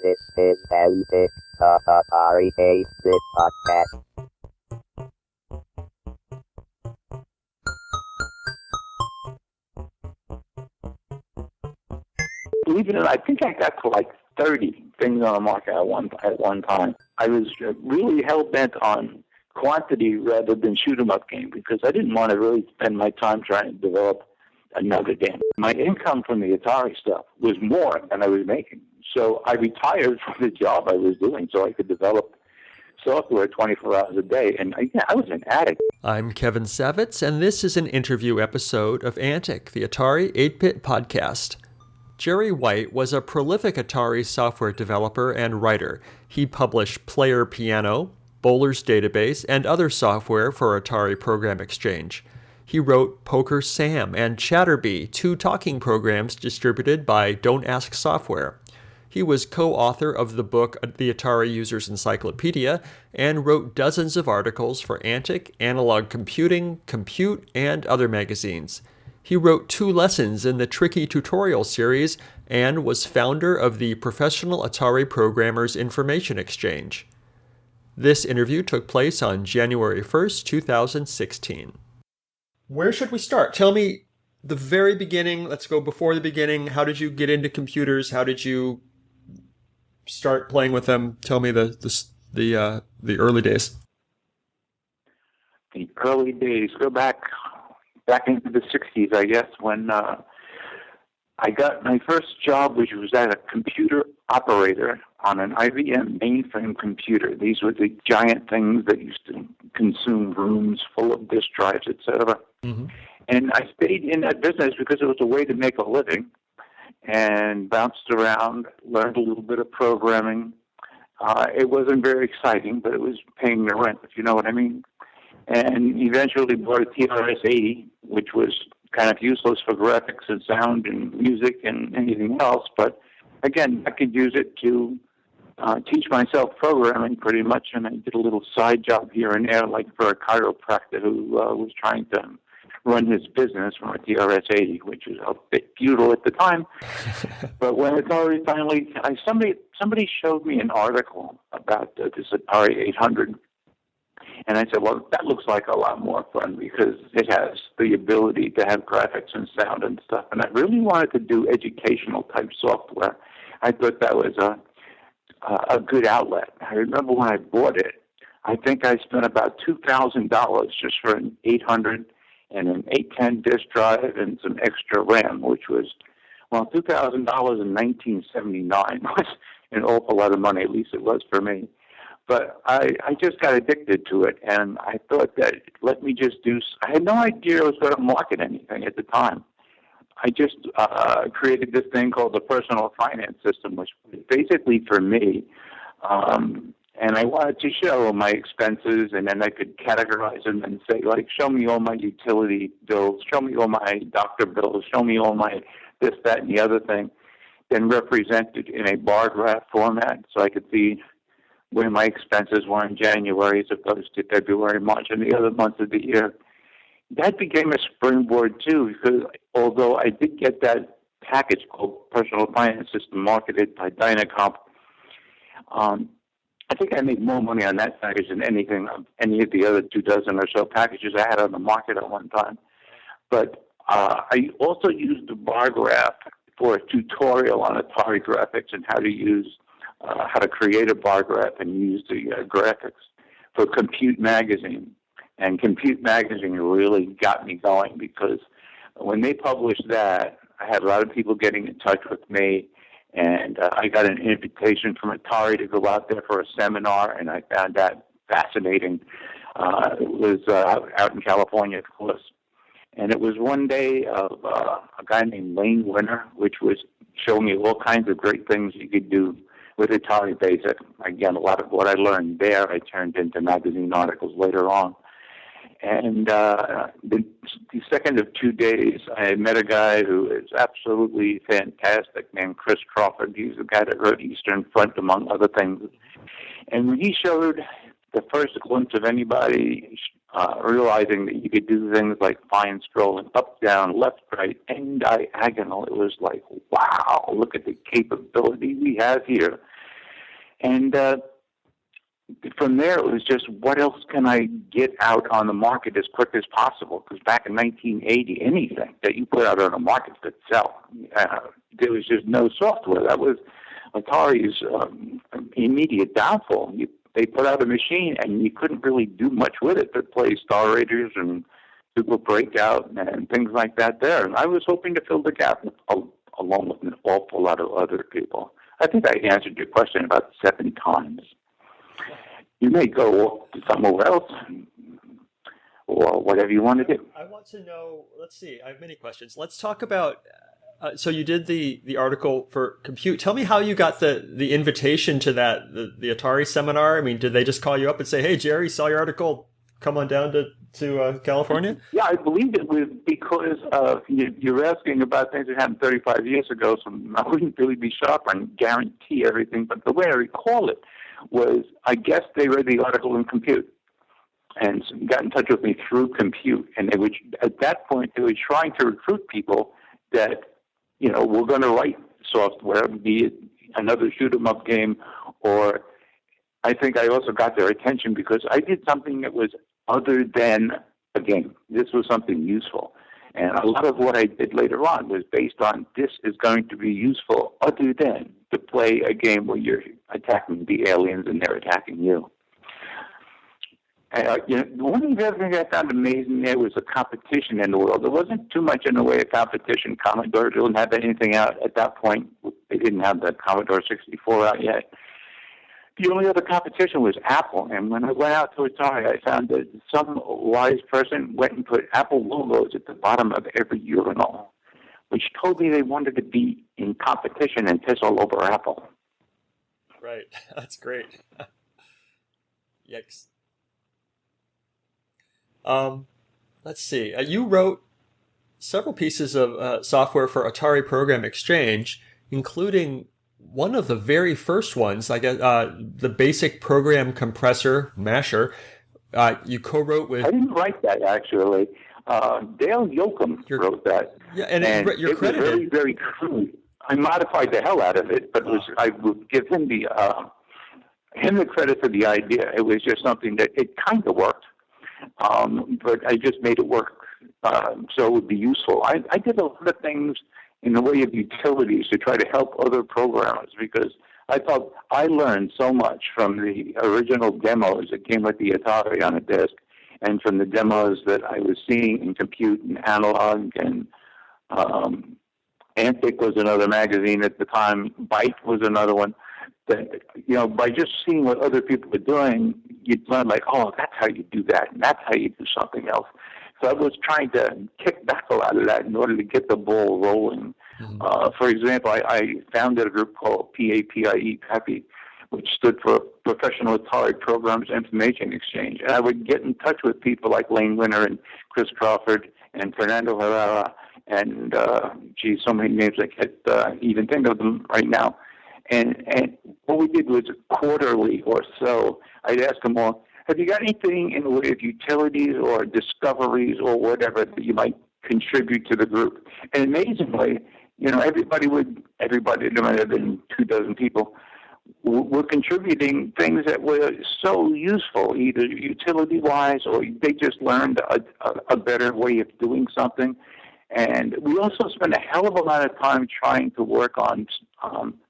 This is Antic, the Atari 8-bit podcast. Believe it or not, I think I got to like 30 things on the market at one time. I was really hell-bent on quantity rather than shoot-'em-up game because I didn't want to really spend my time trying to develop another game. My income from the Atari stuff was more than I was making. So I retired from the job I was doing so I could develop software 24 hours a day. And I was an addict. I'm Kevin Savitz, and this is an interview episode of Antic, the Atari 8-bit podcast. Jerry White was a prolific Atari software developer and writer. He published Player Piano, Bowler's Database, and other software for Atari Program Exchange. He wrote Poker S.A.M and Chaterbee, two talking programs distributed by Don't Ask Software. He was co-author of the book The Atari User's Encyclopedia and wrote dozens of articles for Antic, A.N.A.L.O.G Computing, Compute, and other magazines. He wrote 2 lessons in the Tricky Tutorial series and was founder of the Professional Atari Programmers Information Exchange. This interview took place on January 1st, 2016. Where should we start? Tell me the very beginning. Let's go before the beginning. How did you get into computers? How did you start playing with them? Tell me the early days. The early days go back into the 60s, I guess, when I got my first job, which was as a computer operator on an IBM mainframe computer. These were the giant things that used to consume rooms full of disk drives, etc. Mm-hmm. And I stayed in that business because it was a way to make a living and bounced around, learned a little bit of programming. It wasn't very exciting, but it was paying the rent, if you know what I mean. And eventually bought a TRS-80, which was kind of useless for graphics and sound and music and anything else. But again, I could use it to teach myself programming pretty much, and I did a little side job here and there, like for a chiropractor who was trying to run his business from a TRS-80, which was a bit futile at the time. But when Atari finally, somebody showed me an article about this Atari 800. And I said, well, that looks like a lot more fun because it has the ability to have graphics and sound and stuff. And I really wanted to do educational type software. I thought that was a good outlet. I remember when I bought it, I think I spent about $2,000 just for an 800 and an 810 disk drive and some extra RAM, which was, well, $2,000 in 1979 was an awful lot of money, at least it was for me. But I just got addicted to it, and I thought that let me just I had no idea I was going to market anything at the time. I just created this thing called the personal finance system, which was basically for me. And I wanted to show my expenses, and then I could categorize them and say, like, show me all my utility bills, show me all my doctor bills, show me all my this, that, and the other thing, then represented in a bar graph format so I could see where my expenses were in January as opposed to February, March, and the other months of the year. That became a springboard, too, because although I did get that package called Personal Finance System marketed by Dynacomp, I think I made more money on that package than any of the other 24 or so packages I had on the market at one time. But I also used the bar graph for a tutorial on Atari graphics and how to create a bar graph and use the graphics for Compute Magazine. And Compute Magazine really got me going because when they published that, I had a lot of people getting in touch with me, and I got an invitation from Atari to go out there for a seminar, and I found that fascinating. It was out in California, of course. And it was one day of a guy named Lane Winner, which was showing me all kinds of great things you could do with Atari Basic. Again, a lot of what I learned there I turned into magazine articles later on. And the second of 2 days, I met a guy who is absolutely fantastic named Chris Crawford. He's the guy that wrote Eastern Front, among other things. And when he showed the first glimpse of anybody realizing that you could do things like fine scrolling up, down, left, right, and diagonal, it was like, wow, look at the capability we have here. And from there, it was just, what else can I get out on the market as quick as possible? Because back in 1980, anything that you put out on the market could sell. There was just no software. That was Atari's immediate downfall. They put out a machine, and you couldn't really do much with it but play Star Raiders and Super Breakout and things like that there. And I was hoping to fill the gap along with an awful lot of other people. I think I answered your question about 7 times. You may go to somewhere else or whatever you want to do. I want to know, let's see, I have many questions. Let's talk about, so you did the article for Compute. Tell me how you got the invitation to that, the Atari seminar. I mean, did they just call you up and say, hey, Jerry, saw your article, come on down to California? Yeah, I believe it was because you're asking about things that happened 35 years ago, so I wouldn't really be sharp and guarantee everything. But the way I recall it was, I guess they read the article in Compute and got in touch with me through Compute. And they would, at that point, they were trying to recruit people that, were going to write software, be it another shoot-'em-up game, or I think I also got their attention because I did something that was other than a game. This was something useful. And a lot of what I did later on was based on, this is going to be useful other than to play a game where you're attacking the aliens and they're attacking you. One of the other things I found amazing there was the competition in the world. There wasn't too much in the way of competition. Commodore didn't have anything out at that point. They didn't have the Commodore 64 out yet. The only other competition was Apple. And when I went out to Atari, I found that some wise person went and put Apple logos at the bottom of every urinal, which told me they wanted to be in competition and piss all over Apple. Right. That's great. Yikes. Let's see. You wrote several pieces of software for Atari Program Exchange, including one of the very first ones, I guess, the basic program compressor, masher. You co-wrote with... I didn't write that, actually. Dale Yoakum wrote that. Yeah, and you're credited. Was very, very crude. I modified the hell out of it, but I would give him the credit for the idea. It was just something that it kind of worked, but I just made it work so it would be useful. I did a lot of things in the way of utilities to try to help other programmers because I thought I learned so much from the original demos that came with the Atari on a disc and from the demos that I was seeing in Compute and A.N.A.L.O.G. and Antic was another magazine at the time. Byte was another one. That, by just seeing what other people were doing, you'd learn like, oh, that's how you do that, and that's how you do something else. So I was trying to kick back a lot of that in order to get the ball rolling. Mm-hmm. For example, I founded a group called PAPIE, which stood for Professional Atari Programs Information Exchange. And I would get in touch with people like Lane Winner and Chris Crawford and Fernando Herrera and, so many names I can't even think of them right now. And what we did was quarterly or so, I'd ask them all, have you got anything in the way of utilities or discoveries or whatever that you might contribute to the group? And amazingly, everybody, there might have been 24 people, were contributing things that were so useful, either utility-wise or they just learned a better way of doing something. And we also spent a hell of a lot of time trying to work on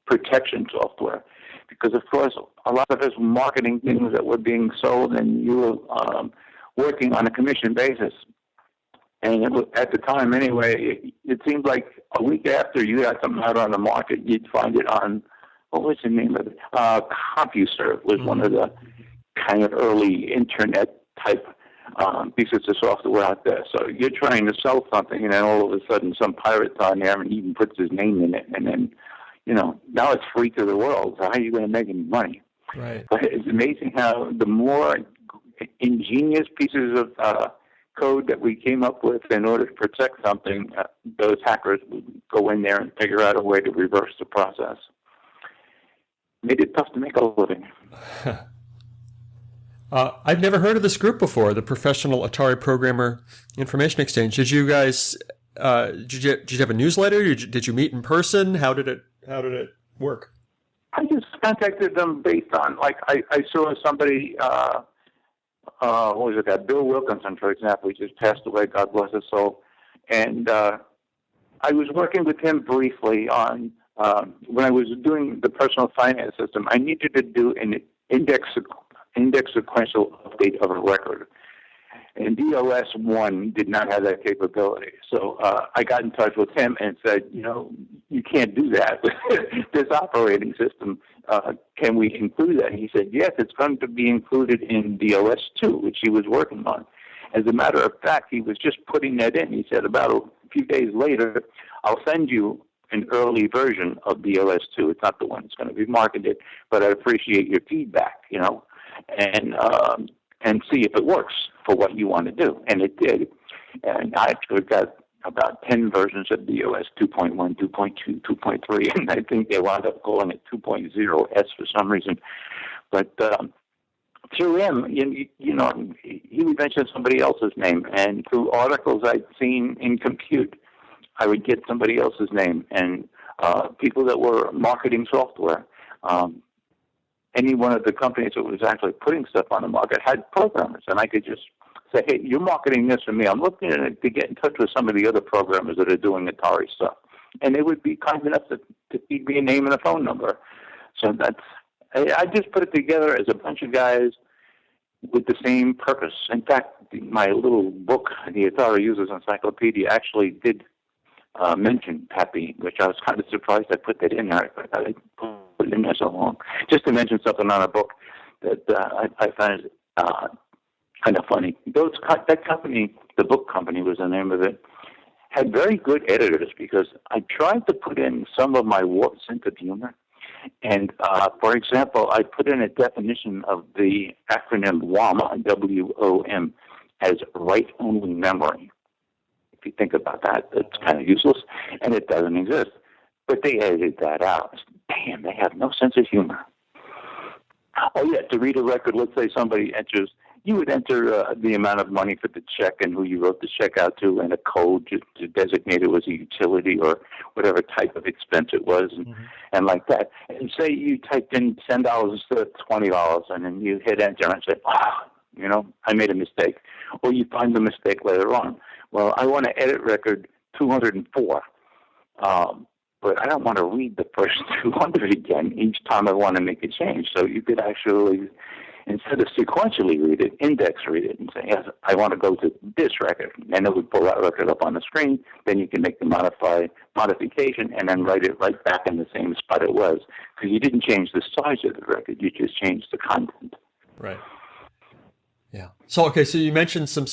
protection software. Because, of course, a lot of us were marketing things that were being sold, and you were working on a commission basis. And it was, at the time, anyway, it seemed like a week after you got something out on the market, you'd find it on, what was the name of it? CompuServe was one of the kind of early Internet-type pieces of software out there. So you're trying to sell something, and then all of a sudden some pirate's on there and even puts his name in it, and then now it's free to the world. So how are you going to make any money? Right. But it's amazing how the more ingenious pieces of code that we came up with in order to protect something, those hackers would go in there and figure out a way to reverse the process. Made it tough to make a living. I've never heard of this group before, the Professional Atari Programmer Information Exchange. Did you guys? Did you have a newsletter? Did you meet in person? How did it work? I just contacted them based on, like, I saw somebody, what was it, that Bill Wilkinson, for example, he just passed away, God bless his soul. And I was working with him briefly on, when I was doing the personal finance system, I needed to do an index sequential update of a record. And DOS-1 did not have that capability. So I got in touch with him and said, you can't do that with this operating system. Can we include that? And he said, yes, it's going to be included in DOS-2, which he was working on. As a matter of fact, he was just putting that in. He said, about a few days later, I'll send you an early version of DOS-2. It's not the one that's going to be marketed, but I appreciate your feedback, and see if it works for what you want to do. And it did. And I actually got about 10 versions of DOS, 2.1, 2.2, 2.3, and I think they wound up calling it 2.0S for some reason. But through him, he would mention somebody else's name, and through articles I'd seen in Compute, I would get somebody else's name, and people that were marketing software. Any one of the companies that was actually putting stuff on the market had programmers, and I could just say, hey, you're marketing this for me. I'm looking at it to get in touch with some of the other programmers that are doing Atari stuff. And they would be kind enough to feed me a name and a phone number. So I just put it together as a bunch of guys with the same purpose. In fact, my little book, the Atari Users Encyclopedia, actually did mention PAPIE, which I was kind of surprised I put that in there. I put it in there so long. Just to mention something on a book that I found kind of funny. That company, the book company was the name of it, had very good editors because I tried to put in some of my warped sense of humor. And, for example, I put in a definition of the acronym WOM, W-O-M, as write-only memory. If you think about that, it's kind of useless, and it doesn't exist. But they edited that out. Damn, they have no sense of humor. Oh, yeah, to read a record, let's say somebody enters, you would enter the amount of money for the check and who you wrote the check out to and a code to designate it was a utility or whatever type of expense it was and like that. And say you typed in $10 instead of $20 and then you hit enter and say, I made a mistake. Or you find the mistake later on. Well, I want to edit record 204. But I don't want to read the first 200 again each time I want to make a change. So you could actually, instead of sequentially read it, index read it and say, yes, I want to go to this record. And it would pull that record up on the screen. Then you can make the modification and then write it right back in the same spot it was. Because you didn't change the size of the record. You just changed the content. Right. Yeah. So you mentioned some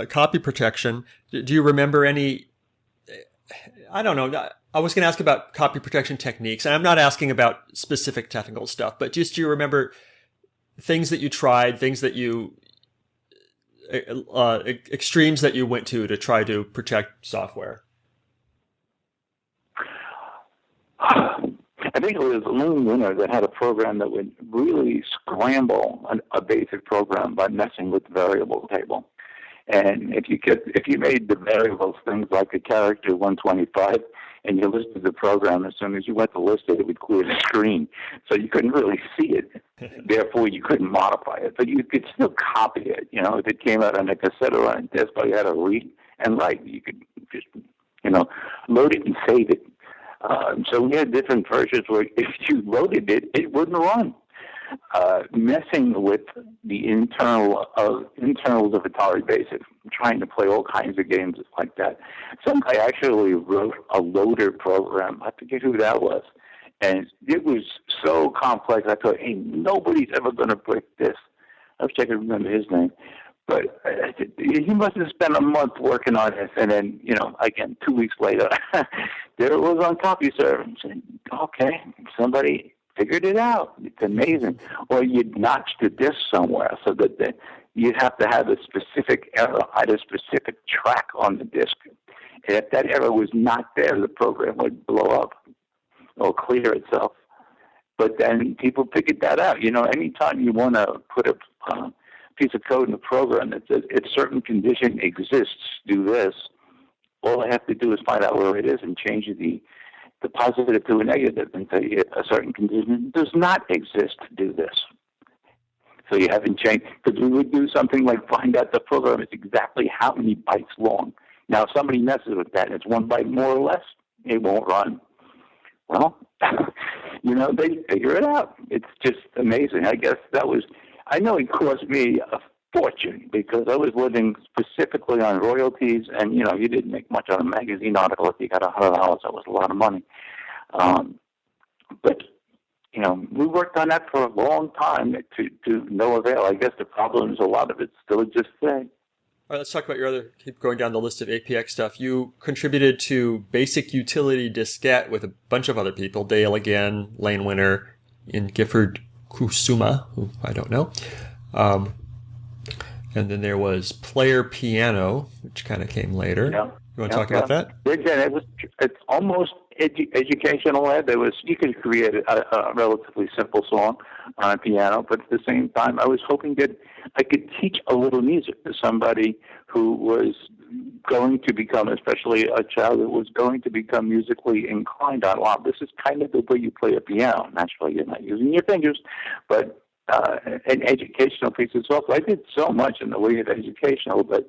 copy protection. Do you remember any, I don't know, I was going to ask about copy protection techniques, and I'm not asking about specific technical stuff, but just do you remember things that you tried, things that you, extremes that you went to try to protect software? I think it was Lone Winner that had a program that would really scramble a basic program by messing with the variable table. And if you made the variables things like a character 125 and you listed the program, as soon as you went to list it, it would clear the screen. So you couldn't really see it. Therefore, you couldn't modify it. But you could still copy it. If it came out on a cassette or on a disc, all you had to read and write. You could just, load it and save it. So we had different versions where if you loaded it, it wouldn't run. Messing with the internals of Atari Basic, trying to play all kinds of games like that. Somebody actually wrote a loader program. I forget who that was. And it was so complex, I thought, hey, nobody's ever going to break this. I wish I could remember his name. But he must have spent a month working on this, and then, again, 2 weeks later, there it was on copy server. And said, okay, somebody figured it out. It's amazing. Or you'd notch the disk somewhere so that you'd have to have a specific error at a specific track on the disk. And if that error was not there, the program would blow up or clear itself. But then people figured that out. Anytime you want to put a piece of code in a program that says if certain condition exists, do this. All I have to do is find out where it is and change the the positive to a negative and say a certain condition does not exist to do this. So you haven't changed, because we would do something like find out the program is exactly how many bytes long. Now, if somebody messes with that and it's 1 byte more or less, it won't run. Well, they figure it out. It's just amazing. I guess I know it cost me a fortune because I was living specifically on royalties, and, you didn't make much on a magazine article. If you got $100, that was a lot of money. But we worked on that for a long time to no avail. I guess the problem is a lot of it still exists today. All right, let's talk about keep going down the list of APX stuff. You contributed to Basic Utility Diskette with a bunch of other people, Dale again, Lane Winner, and Gifford Kusuma, who I don't know. And then there was Player Piano, which kind of came later. Yeah. You want to talk about that? Again, it's almost educational. You could create a relatively simple song on piano, but at the same time, I was hoping that I could teach a little music to somebody who was going to become, especially a child who was going to become musically inclined on, wow, this is kind of the way you play a piano. Naturally, you're not using your fingers, but an educational piece of software. I did so much in the way of educational, but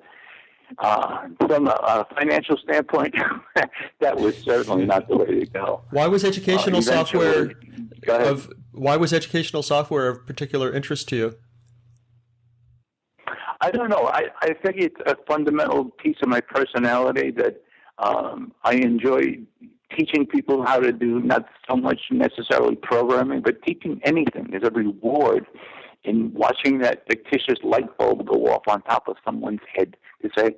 from a financial standpoint, that was certainly not the way to go. Why was educational software of particular interest to you? I don't know. I think it's a fundamental piece of my personality that I enjoy teaching people how to do not so much necessarily programming, but teaching anything. There's a reward in watching that fictitious light bulb go off on top of someone's head to say,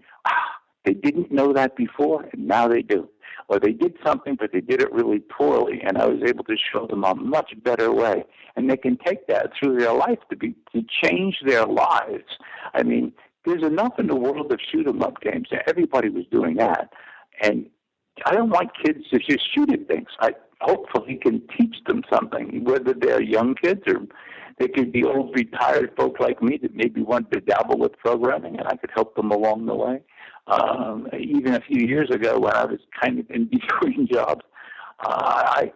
they didn't know that before, and now they do. Or they did something, but they did it really poorly, and I was able to show them a much better way. And they can take that through their life to change their lives. I mean, there's enough in the world of shoot-'em-up games. Everybody was doing that. And I don't want kids to just shoot at things. I hopefully can teach them something, whether they're young kids or they could be old retired folk like me that maybe want to dabble with programming, and I could help them along the way. Even a few years ago when I was kind of in between jobs, I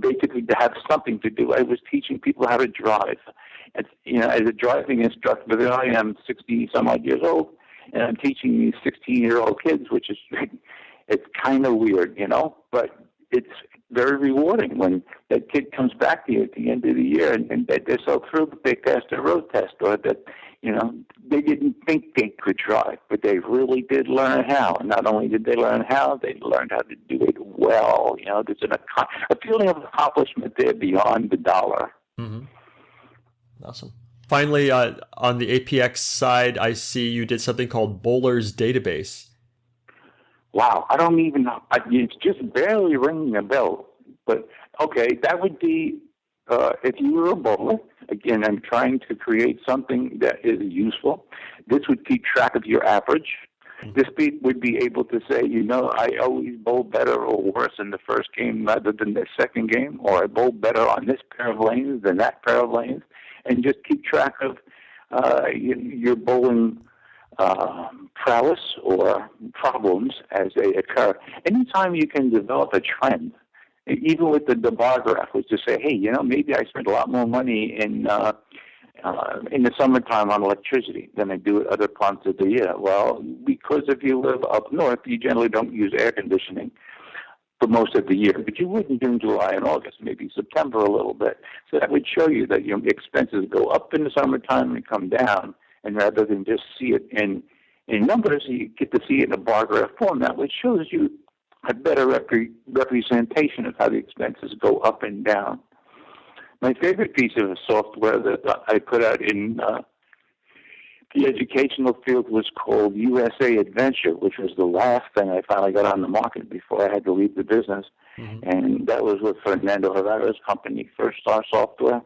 basically, to have something to do, I was teaching people how to drive. As a driving instructor, but I am 60-some-odd years old, and I'm teaching these 16-year-old kids, which is, it's kind of weird, but it's very rewarding when that kid comes back to you at the end of the year and they're so thrilled that they passed a road test, or that, they didn't think they could drive, but they really did learn how. And not only did they learn how, they learned how to do it well. There's a feeling of accomplishment there beyond the dollar. Mm-hmm. Awesome. Finally, on the APX side, I see you did something called Bowler's Database. Wow, I don't even know. It's just barely ringing a bell. But, okay, that would be, if you were a bowler, again, I'm trying to create something that is useful. This would keep track of your average. This would be able to say, I always bowl better or worse in the first game rather than the second game, or I bowl better on this pair of lanes than that pair of lanes, and just keep track of your bowling prowess or problems as they occur. Anytime you can develop a trend, even with the bar graph, was to say, hey, maybe I spend a lot more money in the summertime on electricity than I do at other parts of the year. Well, because if you live up north, you generally don't use air conditioning for most of the year, but you would in June, July, and August, maybe September a little bit. So that would show you that your expenses go up in the summertime and come down. And rather than just see it in numbers, you get to see it in a bar graph format, which shows you a better representation of how the expenses go up and down. My favorite piece of software that I put out in the educational field was called USA Adventure, which was the last thing I finally got on the market before I had to leave the business. Mm-hmm. And that was with Fernando Herrera's company, First Star Software.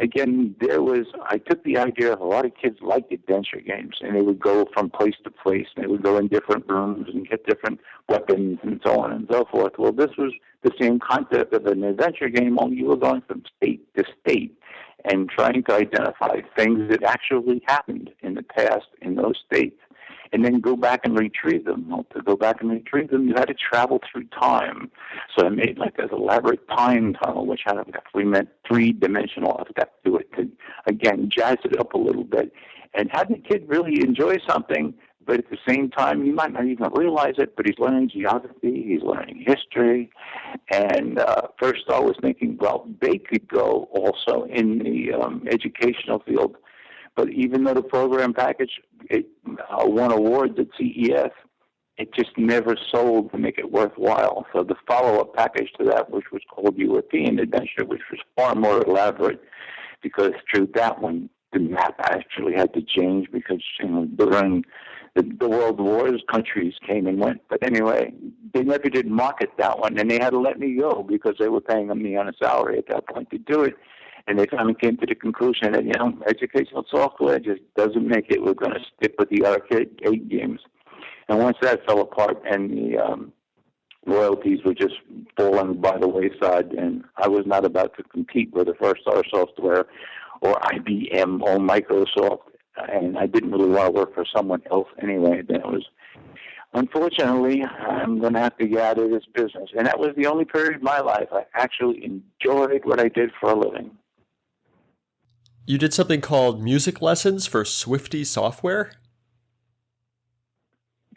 Again, I took the idea of a lot of kids liked adventure games, and they would go from place to place, and they would go in different rooms and get different weapons and so on and so forth. Well, this was the same concept of an adventure game, only you were going from state to state and trying to identify things that actually happened in the past in those states. and then go back and retrieve them. Well, to go back and retrieve them, you had to travel through time. So I made like this elaborate time tunnel, which had a three-dimensional effect to it to, again, jazz it up a little bit and have the kid really enjoy something, but at the same time, you might not even realize it, but he's learning geography, he's learning history, and first I was thinking, well, they could go also in the educational field, but even though the program package won awards at CES, it just never sold to make it worthwhile. So the follow-up package to that, which was called European Adventure, which was far more elaborate, because through that one, the map actually had to change because during the World Wars, countries came and went. But anyway, they never did market that one, and they had to let me go because they were paying me on a salary at that point to do it. And they finally came to the conclusion that, educational software just doesn't make it. We're going to stick with the arcade games. And once that fell apart and the royalties were just falling by the wayside, and I was not about to compete with the First Star Software or IBM or Microsoft, and I didn't really want to work for someone else anyway. Then it was, unfortunately, I'm going to have to get out of this business. And that was the only period of my life I actually enjoyed what I did for a living. You did something called music lessons for Swifty Software?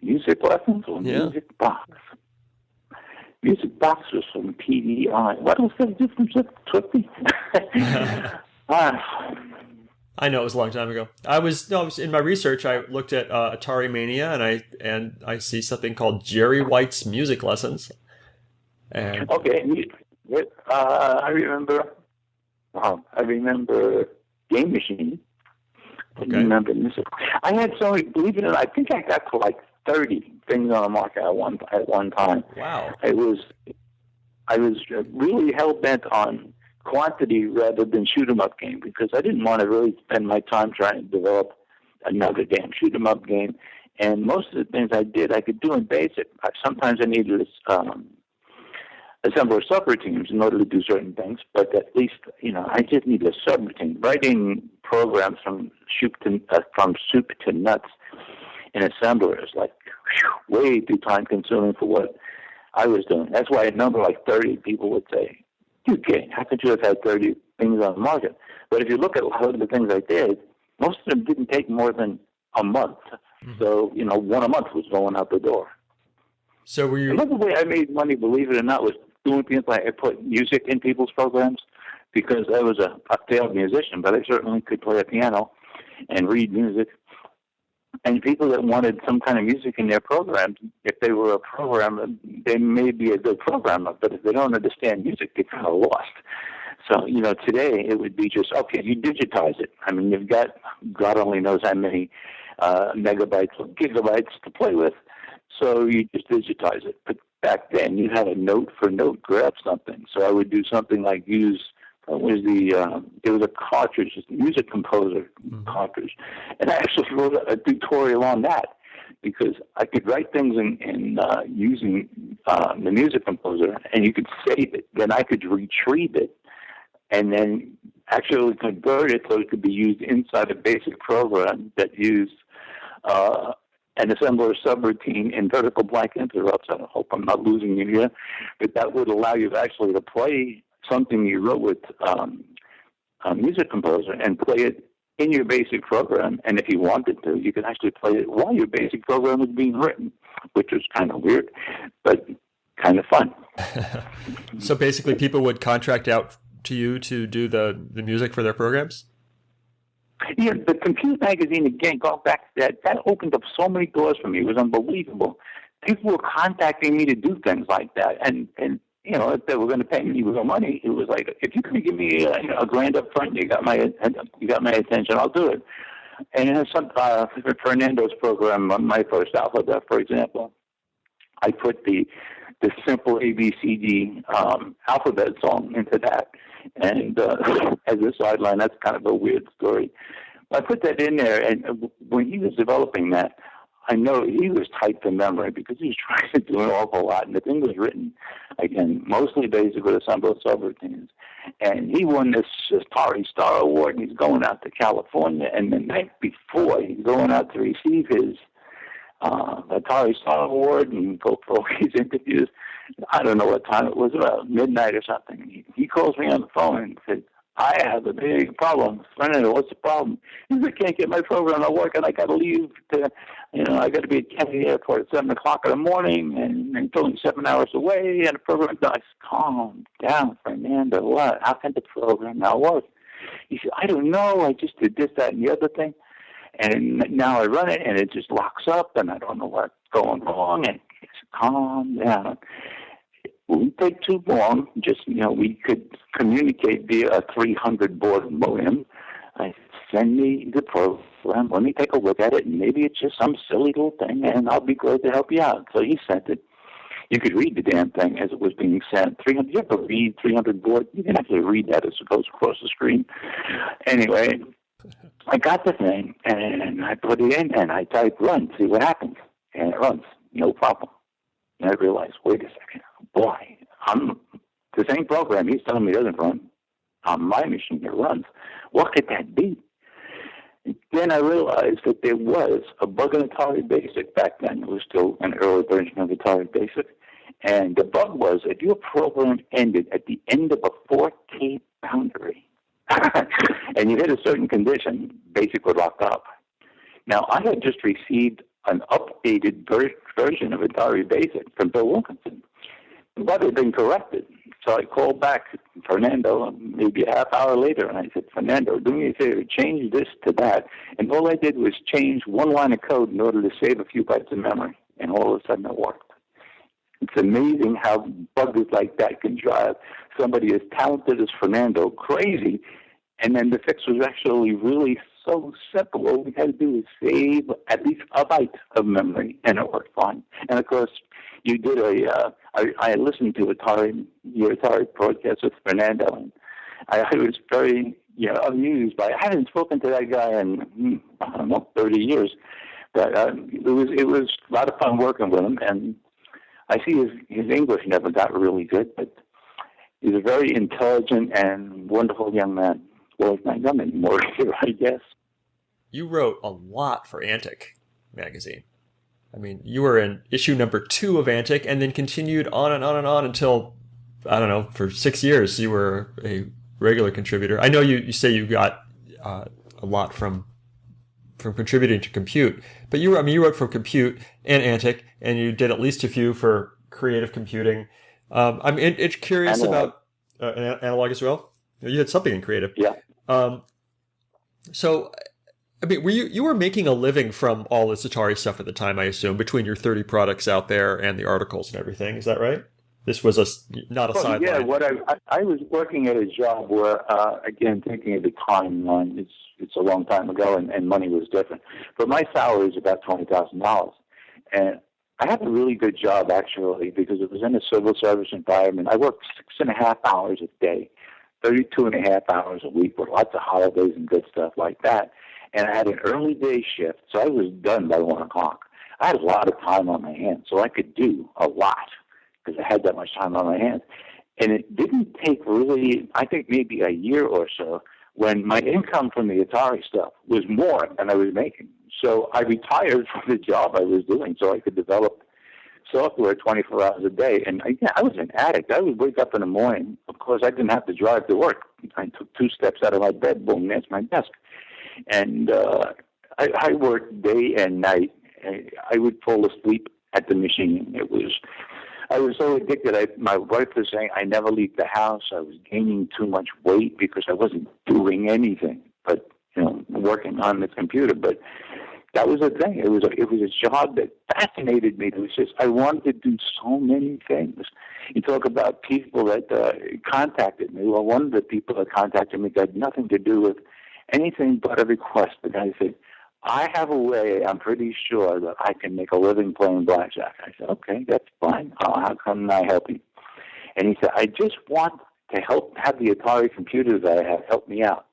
Music lessons or Music Box? Music Box was from PDI. What was the difference with Swifty? I know it was a long time ago. I was in my research. I looked at Atari Mania, and I see something called Jerry White's Music Lessons. And okay, I remember. I remember Game Machine. I remember music. I had so many. Believe it or not, I think I got to like 30 things on the market at one time. Wow! I was really hell bent on quantity rather than shoot 'em up game, because I didn't want to really spend my time trying to develop another damn shoot 'em up game. And most of the things I did, I could do in BASIC. Sometimes I needed assemble subroutines in order to do certain things, but at least I just need a subroutine. Writing programs from soup to nuts in assembler is like way too time consuming for what I was doing. That's why a number like 30 people would say, okay, how could you have had 30 things on the market? But if you look at a lot of the things I did, most of them didn't take more than a month. Mm-hmm. So, one a month was going out the door. So were you... Another way I made money, believe it or not, was doing things like I put music in people's programs, because I was a failed musician, but I certainly could play a piano and read music. And people that wanted some kind of music in their programs, if they were a programmer, they may be a good programmer, but if they don't understand music, they're kind of lost. So, today it would be just, okay, you digitize it. I mean, you've got, God only knows how many megabytes or gigabytes to play with, so you just digitize it. But back then, you had a note-for-note grab something. So I would do something like it was a cartridge, a music composer cartridge. And I actually wrote a tutorial on that, because I could write things in using the music composer, and you could save it. Then I could retrieve it and then actually convert it so it could be used inside a basic program that used an assembler subroutine in vertical blank interrupts. I hope I'm not losing you here, but that would allow you actually to play something you wrote with a music composer and play it in your basic program. And if you wanted to, you could actually play it while your basic program was being written, which was kind of weird, but kind of fun. So basically people would contract out to you to do the music for their programs? Yeah, the Compute magazine, again, going back to that opened up so many doors for me. It was unbelievable. People were contacting me to do things like that. And if they were going to pay me real money, it was like, if you can give me a grand up front, you got my attention, I'll do it. And some Fernando's program, my first alphabet, for example, I put the simple ABCD alphabet song into that. And as a sideline, that's kind of a weird story. I put that in there, and when he was developing that, I know he was tight to memory because he was trying to do an awful lot, and the thing was written, again, mostly basic with assembled subroutines. And he won this Atari Star Award, and he's going out to California, and the night before he's going out to receive his Atari Star Award and go for all these interviews. I don't know what time it was, about midnight or something. He calls me on the phone and said, I have a big problem. Fernando, what's the problem? He said, I can't get my program to work, and I got to leave I got to be at Kennedy Airport at 7 o'clock in the morning, and it's only 7 hours away, and the program dies. Calm down, Fernando. What? How can the program not work? He said, I don't know. I just did this, that, and the other thing. And now I run it, and it just locks up, and I don't know what's going wrong. And he said, calm down. It wouldn't take too long. Just, we could communicate via a 300-board modem. I send me the program. Let me take a look at it, and maybe it's just some silly little thing, and I'll be glad to help you out. So he sent it. You could read the damn thing as it was being sent. 300. You have to read 300 board. You can actually read that as it goes across the screen. Anyway, I got the thing, and I put it in, and I typed run, see what happens. And it runs, no problem. And I realized, wait a second, boy, I'm the same program he's telling me doesn't run. On my machine, it runs. What could that be? Then I realized that there was a bug in Atari Basic back then. It was still an early version of Atari Basic. And the bug was if your program ended at the end of a 4K boundary, and you hit a certain condition, Basic would lock up. Now, I had just received an updated version of Atari Basic from Bill Wilkinson, but it had been corrected. So I called back Fernando maybe a half hour later, and I said, Fernando, do me a favor, change this to that. And all I did was change one line of code in order to save a few bytes of memory, and all of a sudden it worked. It's amazing how bugs like that can drive somebody as talented as Fernando crazy, and then the fix was actually really so simple. All we had to do is save at least a byte of memory, and it worked fine. And of course, you did I listened to your Atari broadcast with Fernando, and I was very amused by it. I haven't spoken to that guy in, 30 years, but it was a lot of fun working with him, and I see his English never got really good, but he's a very intelligent and wonderful young man. Well, he's not young anymore here, I guess. You wrote a lot for Antic magazine. I mean, you were in issue number 2 of Antic and then continued on and on and on until, I don't know, for 6 years you were a regular contributor. I know you say you got a lot from contributing to Compute, but you wrote for Compute and Antic, and you did at least a few for Creative Computing. I'm curious about Analog as well. You had something in Creative. Yeah. So, I mean, you were making a living from all this Atari stuff at the time, I assume, between your 30 products out there and the articles and everything. Is that right? This was not a sideline. Yeah, what I was working at a job where, again, thinking of the timeline, it's a long time ago, and money was different. But my salary was about $20,000, and I had a really good job actually because it was in a civil service environment. I worked 6.5 hours a day, 32.5 hours a week, with lots of holidays and good stuff like that. And I had an early day shift, so I was done by 1 o'clock. I had a lot of time on my hands, so I could do a lot because I had that much time on my hands. And it didn't take really, I think maybe a year or so, when my income from the Atari stuff was more than I was making. So I retired from the job I was doing so I could develop software 24 hours a day. And I was an addict. I would wake up in the morning. Of course, I didn't have to drive to work. I took 2 steps out of my bed, boom, there's my desk. And I worked day and night. I would fall asleep at the machine. I was so addicted. My wife was saying I never leave the house. I was gaining too much weight because I wasn't doing anything but working on the computer. But that was the thing. It was a job that fascinated me. It was just I wanted to do so many things. You talk about people that contacted me. Well, one of the people that contacted me had nothing to do with anything but a request. The guy said, I have a way, I'm pretty sure, that I can make a living playing blackjack. I said, okay, that's fine. How come I help you? And he said, I just want to have the Atari computer that I have help me out.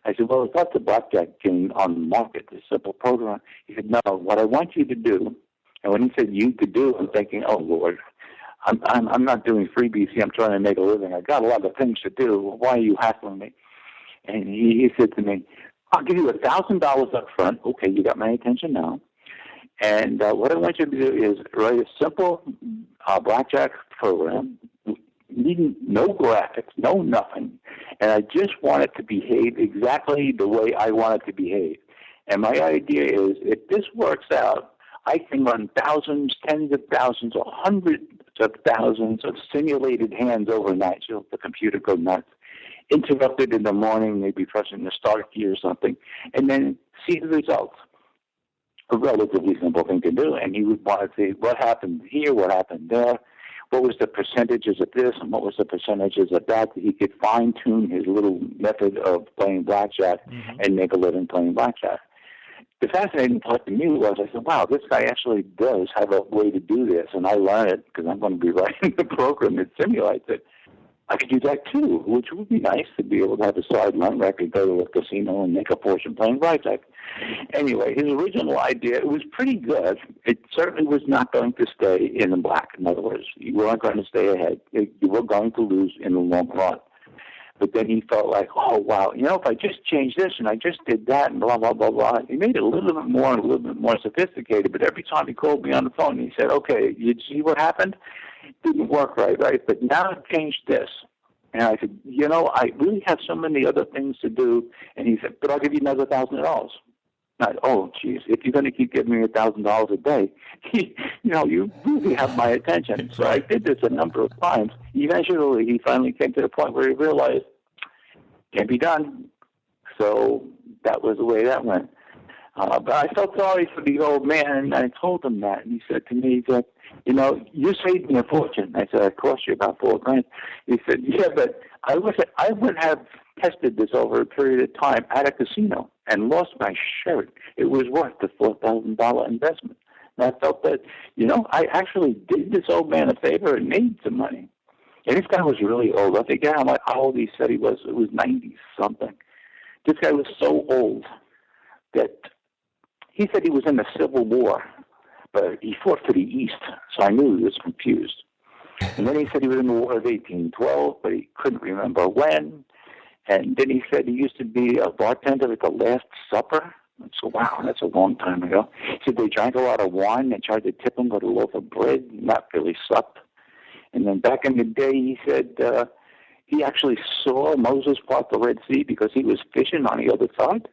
I said, well, it's not the blackjack game on the market, the simple program. He said, no, what I want you to do, and when he said you to do, I'm thinking, oh, Lord, I'm not doing FreeBC. I'm trying to make a living. I got a lot of things to do. Why are you hassling me? And he said to me, I'll give you $1,000 up front. Okay, you got my attention now. And what I want you to do is write a simple blackjack program, needing no graphics, no nothing. And I just want it to behave exactly the way I want it to behave. And my idea is, if this works out, I can run thousands, tens of thousands, or hundreds of thousands of simulated hands overnight. So the computer go nuts. Interrupted in the morning, maybe pressing the start key or something, and then see the results. A relatively simple thing to do. And he would want to see what happened here, what happened there, what was the percentages of this, and what was the percentages of that. He could fine-tune his little method of playing blackjack and make a living playing blackjack. The fascinating part to me was, I said, wow, this guy actually does have a way to do this, and I learned it because I'm going to be writing the program that simulates it. I could do that too, which would be nice to be able to have a sideline where I could go to a casino and make a fortune playing blackjack. Anyway, his original idea, it was pretty good. It certainly was not going to stay in the black. In other words, you weren't going to stay ahead. You were going to lose in the long run. But then he felt like, oh, wow, if I just changed this and I just did that and blah, blah, blah, blah. He made it a little bit more and a little bit more sophisticated. But every time he called me on the phone, he said, okay, you see what happened? It didn't work right? But now I've changed this. And I said, I really have so many other things to do. And he said, but I'll give you another $1,000. Oh, geez, if you're going to keep giving me $1,000 a day, you really have my attention. So I did this a number of times. Eventually, he finally came to the point where he realized it can't be done. So that was the way that went. But I felt sorry for the old man, and I told him that. And he said to me that, you saved me a fortune. I said, it cost you about $4,000. He said, yeah, but I would have tested this over a period of time at a casino and lost my shirt. It was worth the $4,000 investment. And I felt that, I actually did this old man a favor and made some money. And this guy was really old. I forget how old he said he was. It was 90-something. This guy was so old that he said he was in the Civil War, but he fought for the East, so I knew he was confused. And then he said he was in the War of 1812, but he couldn't remember when. And then he said he used to be a bartender at the Last Supper. So, wow, that's a long time ago. He said they drank a lot of wine. They tried to tip him with a loaf of bread, not really supped. And then back in the day, he said he actually saw Moses part the Red Sea because he was fishing on the other side.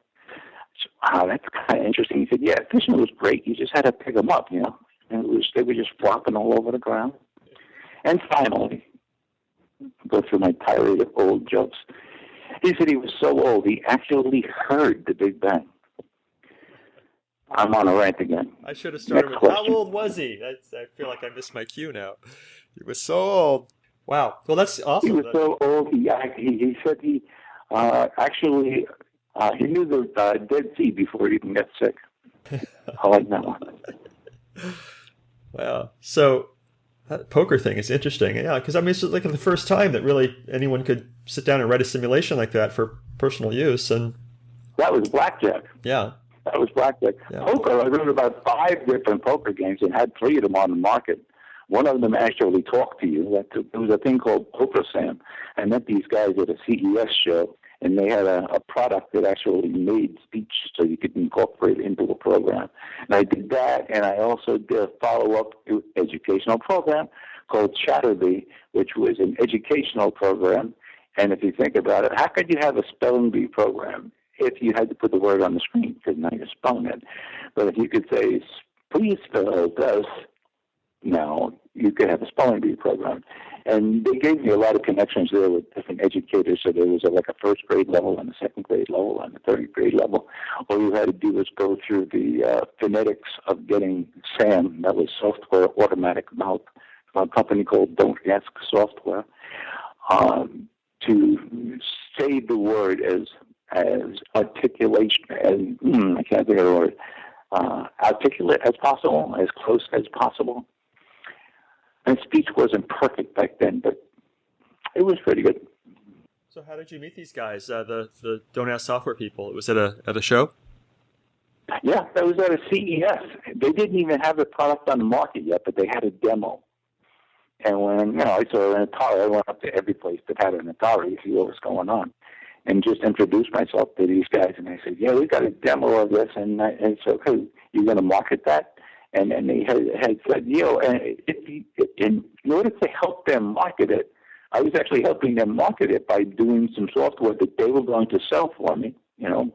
So, wow, that's kind of interesting. He said, yeah, fishing was great. You just had to pick them up, And they were just flopping all over the ground. And finally, go through my tirade of old jokes. He said he was so old, he actually heard the Big Bang. I'm on a rant again. I should have started with, how old was he? I feel like I missed my cue now. He was so old. Wow. Well, that's awesome. He was so old, he said he actually, he knew the Dead Sea before he even got sick. I like that one. Wow. So that poker thing is interesting. Yeah, because it's like the first time that really anyone could sit down and write a simulation like that for personal use. And that was Blackjack. Yeah. That was Blackjack. Yeah. Poker, I wrote about 5 different poker games and had 3 of them on the market. One of them actually talked to you. There was a thing called Poker S.A.M. I met these guys at a CES show, and they had a product that actually made speech so you could incorporate it into a program. And I did that, and I also did a follow-up educational program called Chaterbee, which was an educational program. And if you think about it, how could you have a spelling bee program if you had to put the word on the screen? Because now you're spelling it. But if you could say, please spell this, now you could have a spelling bee program. And they gave me a lot of connections there with different educators. So there was like a 1st grade level and a 2nd grade level and a 3rd grade level. All you had to do was go through the phonetics of getting SAM, that was software automatic mouth, from a company called Don't Ask Software, to say the word as articulation, I can't think of the word, articulate as possible, as close as possible. And speech wasn't perfect back then, but it was pretty good. So how did you meet these guys, the Don't Ask Software people? It was at a show? Yeah, that was at a CES. They didn't even have the product on the market yet, but they had a demo. And when I saw an Atari, I went up to every place that had an Atari to see what was going on, and just introduced myself to these guys. And I said, yeah, we got a demo of this. And I said, okay, you're going to market that? And they had said, and in order to help them market it, I was actually helping them market it by doing some software that they were going to sell for me.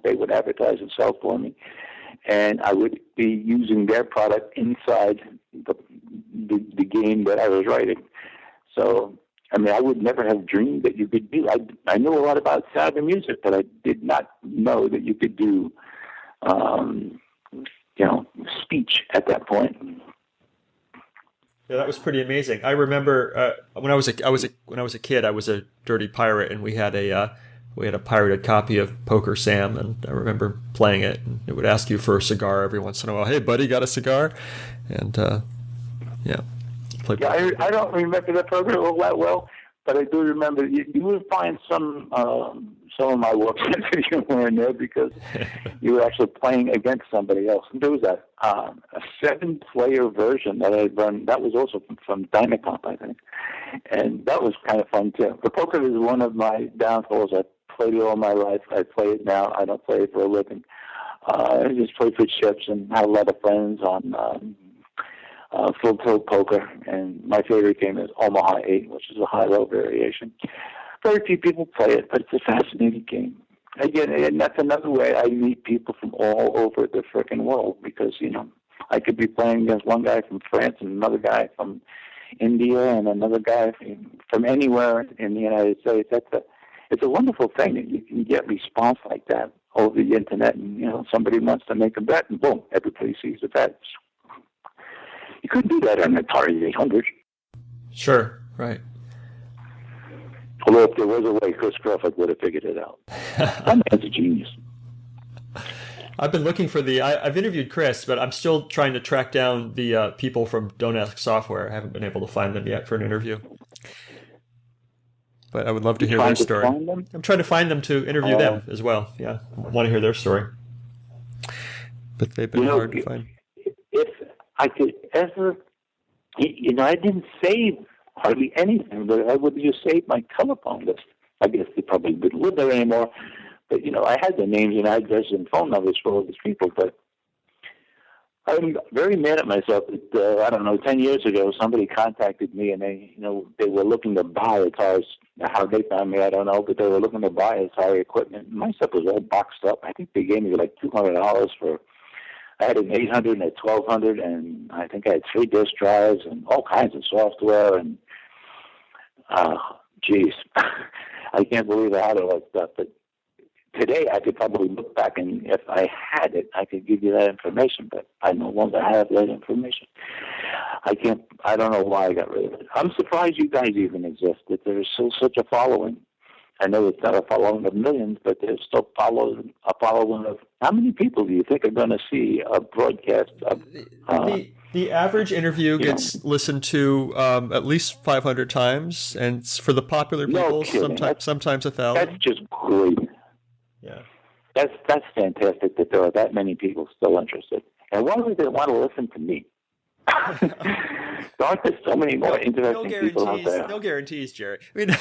They would advertise and sell for me, and I would be using their product inside the game that I was writing. So, I would never have dreamed that you could do. I knew a lot about sound and music, but I did not know that you could do, speech at that point. Yeah, that was pretty amazing. I remember when I was a kid, I was a dirty pirate, and we had a pirated copy of Poker S.A.M, and I remember playing it. And it would ask you for a cigar every once in a while. Hey, buddy, got a cigar? And I don't remember the program all that well, but I do remember you would find some of my work that you were in there because you were actually playing against somebody else. And there was a 7-player version that I run. That was also from Dynacomp, I think, and that was kind of fun too. The poker is one of my downfalls. I played it all my life. I play it now. I don't play it for a living. I just play for chips and have a lot of friends on full tilt poker, and my favorite game is Omaha 8, which is a high-low variation. Very few people play it, but it's a fascinating game. Again, and that's another way I meet people from all over the frickin' world because, I could be playing against one guy from France and another guy from India and another guy from anywhere in the United States. It's a wonderful thing that you can get response like that over the internet, and, somebody wants to make a bet, and boom, everybody sees the bet. You couldn't do that on Atari 800. Sure, right. Although if there was a way, Chris Crawford would have figured it out. That man's a genius. I've been looking for I've interviewed Chris, but I'm still trying to track down the people from Don't Ask Software. I haven't been able to find them yet for an interview. But I would love to hear their story. I'm trying to find them to interview them as well. Yeah, I want to hear their story. But they've been hard to find. If I could ever, I didn't save hardly anything, but I would just save my telephone list. I guess they probably wouldn't live there anymore. But, I had the names and addresses and phone numbers for all these people. But I'm very mad at myself that, 10 years ago, somebody contacted me and they were looking to buy Atari. How they found me, I don't know, but they were looking to buy Atari equipment. My stuff was all boxed up. I think they gave me like $200 for. I had an 800 and a 1200, and I think I had 3 disk drives and all kinds of software. And, geez, I can't believe I had all that stuff. But today I could probably look back, and if I had it, I could give you that information. But I no longer have that information. I don't know why I got rid of it. I'm surprised you guys even exist, that there is still such a following. I know it's not a following of millions, but there's still a following of how many people do you think are going to see a broadcast of? The average interview gets listened to at least 500 times, and for the popular people, sometimes 1,000. That's just great. Yeah, that's fantastic that there are that many people still interested. And why would they want to listen to me? Aren't there so many more interesting people out there? No guarantees, Jerry. I mean,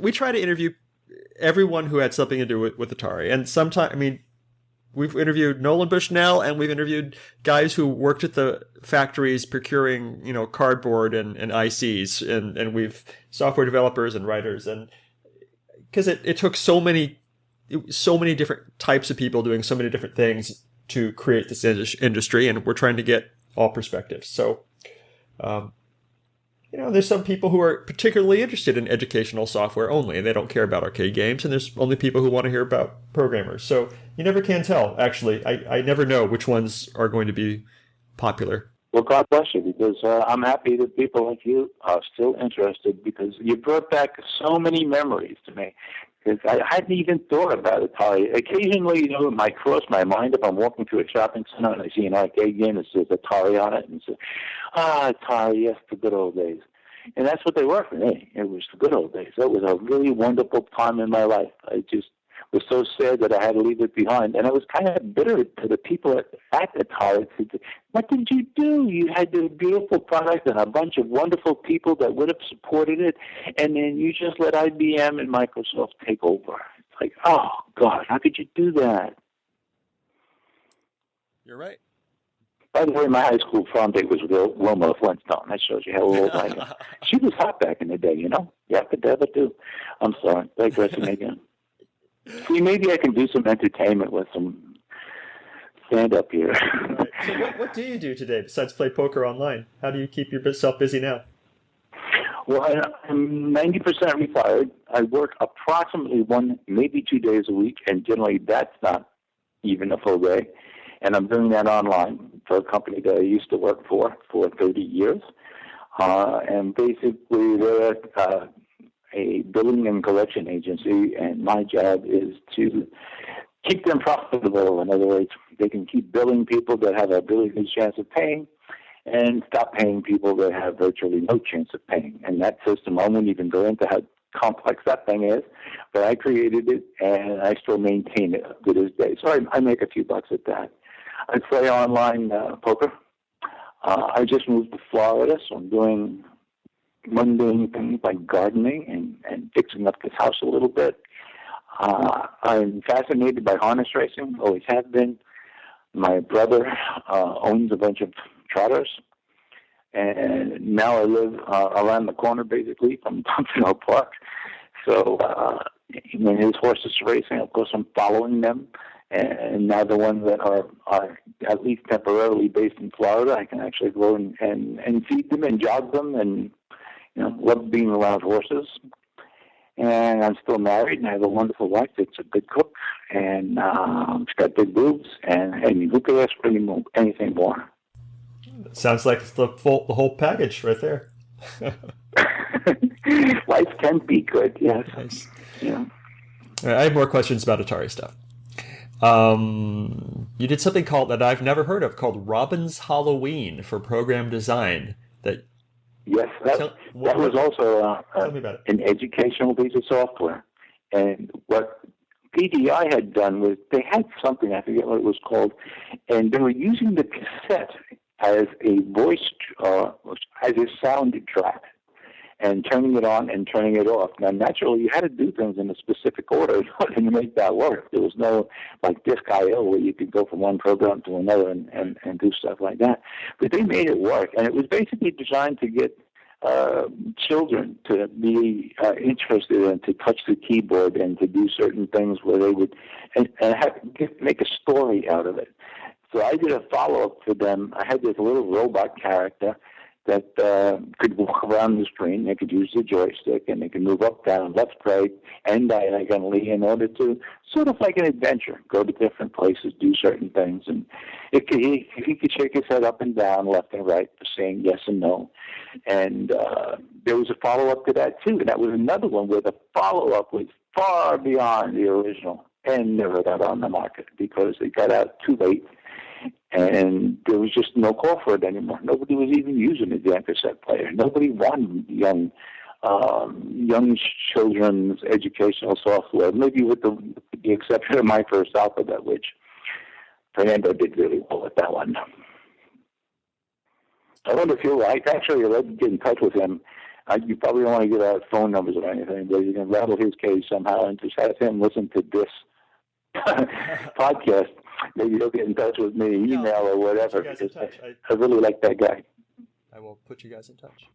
we try to interview everyone who had something to do with Atari, and sometimes, we've interviewed Nolan Bushnell, and we've interviewed guys who worked at the factories procuring, cardboard and ICs, and we've software developers and writers, and because it took so many different types of people doing so many different things to create this industry, and we're trying to get all perspectives. So, there's some people who are particularly interested in educational software only. They don't care about arcade games, and there's only people who want to hear about programmers. So you never can tell, actually. I never know which ones are going to be popular. Well, God bless you, because I'm happy that people like you are still interested, because you brought back so many memories to me. Because I hadn't even thought about Atari. Occasionally, it might cross my mind if I'm walking through a shopping center and I see an arcade game that says Atari on it, and say, Atari, yes, the good old days. And that's what they were for me. It was the good old days. That was a really wonderful time in my life. I just was so sad that I had to leave it behind. And I was kind of bitter to the people at Atari. What did you do? You had this beautiful product and a bunch of wonderful people that would have supported it, and then you just let IBM and Microsoft take over. It's like, oh, God, how could you do that? You're right. By the way, my high school prom date was Wilma Flintstone. That shows you how old I am. She was hot back in the day, you know? Yeah, but the other two. I'm sorry, digressing again. See, maybe I can do some entertainment with some stand-up here. Right. So what do you do today besides play poker online? How do you keep yourself busy now? Well, I'm 90% retired. I work approximately 1, maybe 2 days a week, and generally that's not even a full day. And I'm doing that online for a company that I used to work for 30 years. And basically, they're a billing and collection agency, and my job is to keep them profitable. In other words, they can keep billing people that have a really good chance of paying and stop paying people that have virtually no chance of paying. And that system, I won't even go into how complex that thing is, but I created it, and I still maintain it to this day. So I make a few bucks at that. I play online poker. I just moved to Florida, so I'm doing mundane things like gardening and fixing up this house a little bit. I'm fascinated by harness racing, always have been. My brother owns a bunch of trotters, and now I live around the corner, basically, from Buffalo Park. So when his horses are racing, of course, I'm following them. And now the ones that are at least temporarily based in Florida, I can actually go and feed them and jog them, and love being around horses. And I'm still married, and I have a wonderful wife that's a good cook, and she's got big boobs, and who could ask for anything more? Sounds like the whole package right there. Life can be good, yes. Nice. Yeah. All right, I have more questions about Atari stuff. You did something that I've never heard of called Robin's Halloween for program design. Yes, that was also an educational piece of software. And what PDI had done was they had something, I forget what it was called, and they were using the cassette as a voice, as a sound track, and turning it on and turning it off. Now, naturally, you had to do things in a specific order in order to make that work. There was no, like, disk I.O. where you could go from one program to another and do stuff like that. But they made it work, and it was basically designed to get children to be interested and to touch the keyboard and to do certain things where they would make a story out of it. So I did a follow-up for them. I had this little robot character that could walk around the screen. They could use the joystick, and they could move up, down, left, right, and diagonally in order to sort of like an adventure, go to different places, do certain things. And he could shake his head up and down, left and right, saying yes and no. And there was a follow-up to that, too. And that was another one where the follow-up was far beyond the original and never got on the market because it got out too late. And there was just no call for it anymore. Nobody was even using a damn cassette player. Nobody wanted young children's educational software, maybe with the exception of my first alphabet, which Fernando did really well with that one. I wonder if you're right. Actually, I'd like to get in touch with him. You probably don't want to get out phone numbers or anything, but you can rattle his case somehow and just have him listen to this podcast. Maybe he'll get in touch with me, email or whatever. I really like that guy. I will put you guys in touch.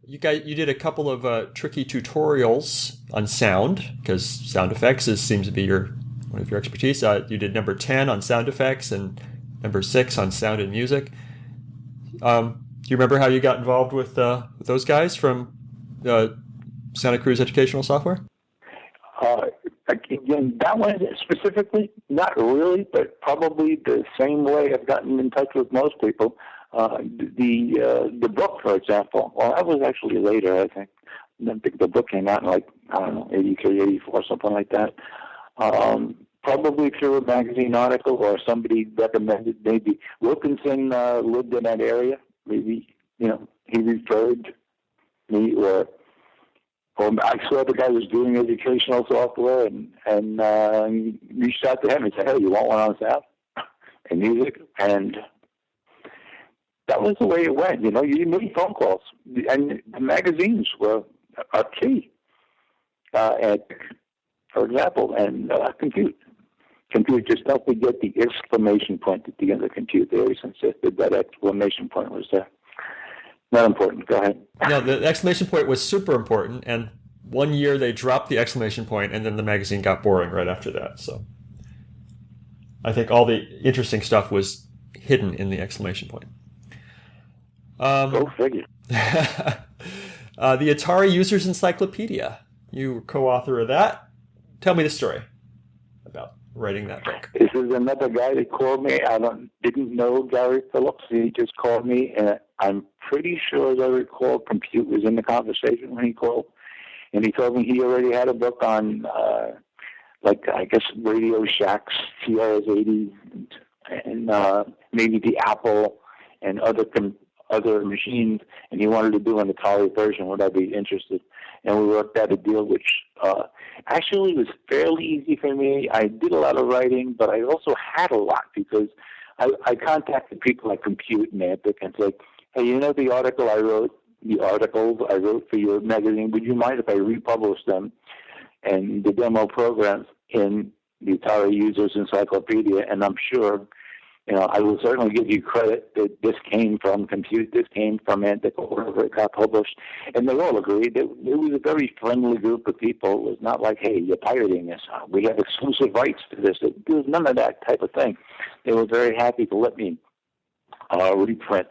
You did a couple of tricky tutorials on sound, because sound effects seems to be one of your expertise. You did number 10 on sound effects and number 6 on sound and music. Do you remember how you got involved with those guys from Santa Cruz Educational Software? Again, that one specifically, not really, but probably the same way I've gotten in touch with most people. The book, for example, well, that was actually later, I think. I think the book came out in 83, 84, something like that. Probably through a magazine article or somebody recommended. Maybe Wilkinson lived in that area. Maybe, he referred me or I saw the guy was doing educational software and reached out to him and said, hey, you want one on sound and music? And that was the way it went. You made phone calls. And the magazines were a key. Antic, for example, and Compute. computer, just don't forget the exclamation point at the end of the computer. They always insisted that exclamation point was there. Not important. Go ahead. No, the exclamation point was super important, and one year they dropped the exclamation point, and then the magazine got boring right after that. So I think all the interesting stuff was hidden in the exclamation point. Go figure. The Atari User's Encyclopedia. You were co-author of that. Tell me the story about writing that book. This is another guy that called me. Didn't know Gary Phillips. He just called me, and I'm pretty sure, as I recall, compute was in the conversation when he called. And he told me he already had a book on, I guess, Radio Shack's TRS-80 and maybe the Apple and other machines, and he wanted to do an Atari version. Would I be interested? And we worked out a deal which actually was fairly easy for me. I did a lot of writing, but I also had a lot because I contacted people like Compute and Antic and said, hey, you know the articles I wrote for your magazine, would you mind if I republish them and the demo programs in the Atari Users Encyclopedia? And I'm sure, I will certainly give you credit that this came from Compute, this came from Antic, or wherever it got published. And they all agreed that it was a very friendly group of people. It was not like, hey, you're pirating this. We have exclusive rights to this. There was none of that type of thing. They were very happy to let me reprint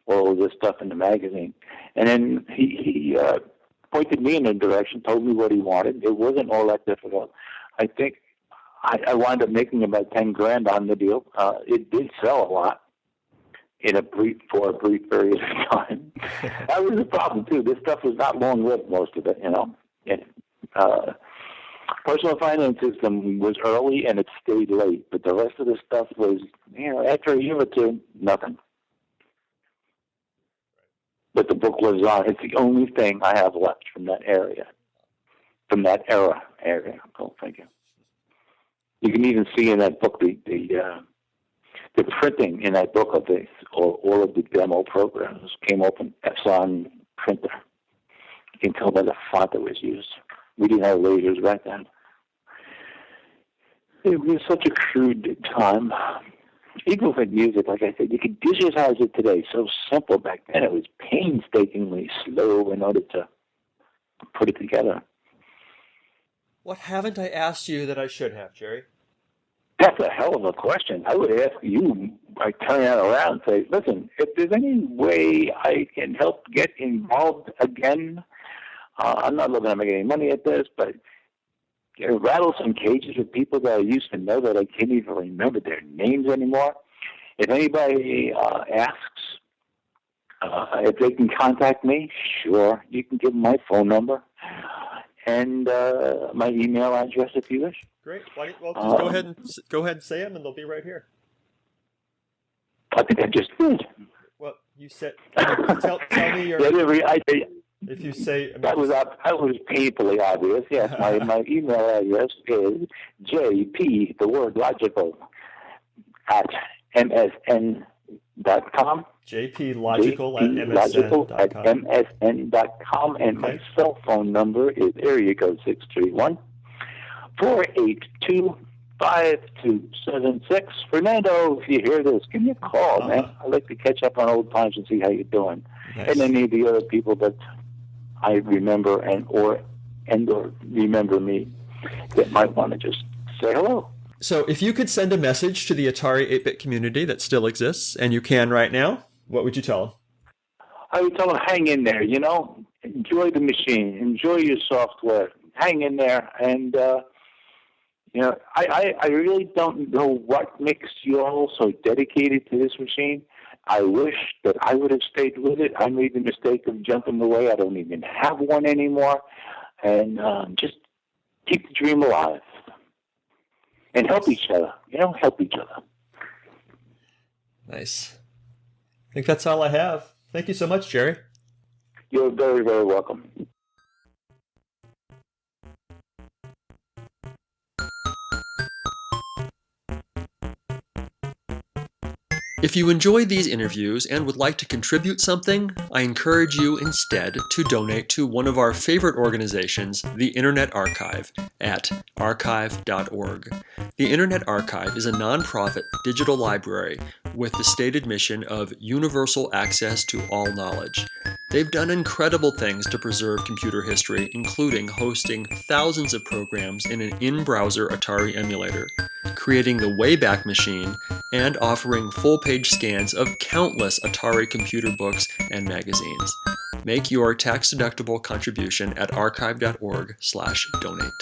all of this stuff in the magazine. And then he pointed me in a direction, told me what he wanted. It wasn't all that difficult. I think I wound up making about $10,000 on the deal. It did sell a lot for a brief period of time. That was the problem too. This stuff was not long-lived, most of it. And, personal finance system was early and it stayed late, but the rest of the stuff was, after a year or two, nothing. But the book lives on. It's the only thing I have left from that era. Oh, thank you. You can even see in that book the printing in that book of all of the demo programs came off an Epson printer. You can tell by the font that was used. We didn't have lasers back then. It was such a crude time. Even with music, like I said, you could digitize it today. So simple back then. It was painstakingly slow in order to put it together. What haven't I asked you that I should have, Jerry? That's a hell of a question. I would ask you, I turn that around and say, listen, if there's any way I can help get involved again, I'm not looking to make any money at this, but rattle some cages with people that I used to know that I can't even remember their names anymore. If anybody asks if they can contact me, sure. You can give them my phone number and my email address if you wish. Great. Well, just go ahead and say them, and they'll be right here. I think I just did. Well, you said. Tell me your. If you say that was painfully obvious. Yes, my email address is jp, the word logical, at msn.com. jplogical at msn.com, and my cell phone number is area code 631-482-5276. Fernando, if you hear this, give me a call, man. I'd like to catch up on old times and see how you're doing. Nice. And any of the other people that I remember or remember me that might want to just say hello. So if you could send a message to the Atari 8-bit community that still exists, and you can right now, what would you tell them? I would tell them, hang in there, enjoy the machine, enjoy your software, hang in there. And, I really don't know what makes you all so dedicated to this machine. I wish that I would have stayed with it. I made the mistake of jumping away. I don't even have one anymore. And just keep the dream alive. And help each other. Help each other. Nice. I think that's all I have. Thank you so much, Jerry. You're very, very welcome. If you enjoy these interviews and would like to contribute something, I encourage you instead to donate to one of our favorite organizations, the Internet Archive, at archive.org. The Internet Archive is a nonprofit digital library with the stated mission of universal access to all knowledge. They've done incredible things to preserve computer history, including hosting thousands of programs in an in-browser Atari emulator, creating the Wayback Machine, and offering full-page scans of countless Atari computer books and magazines. Make your tax-deductible contribution at archive.org/donate.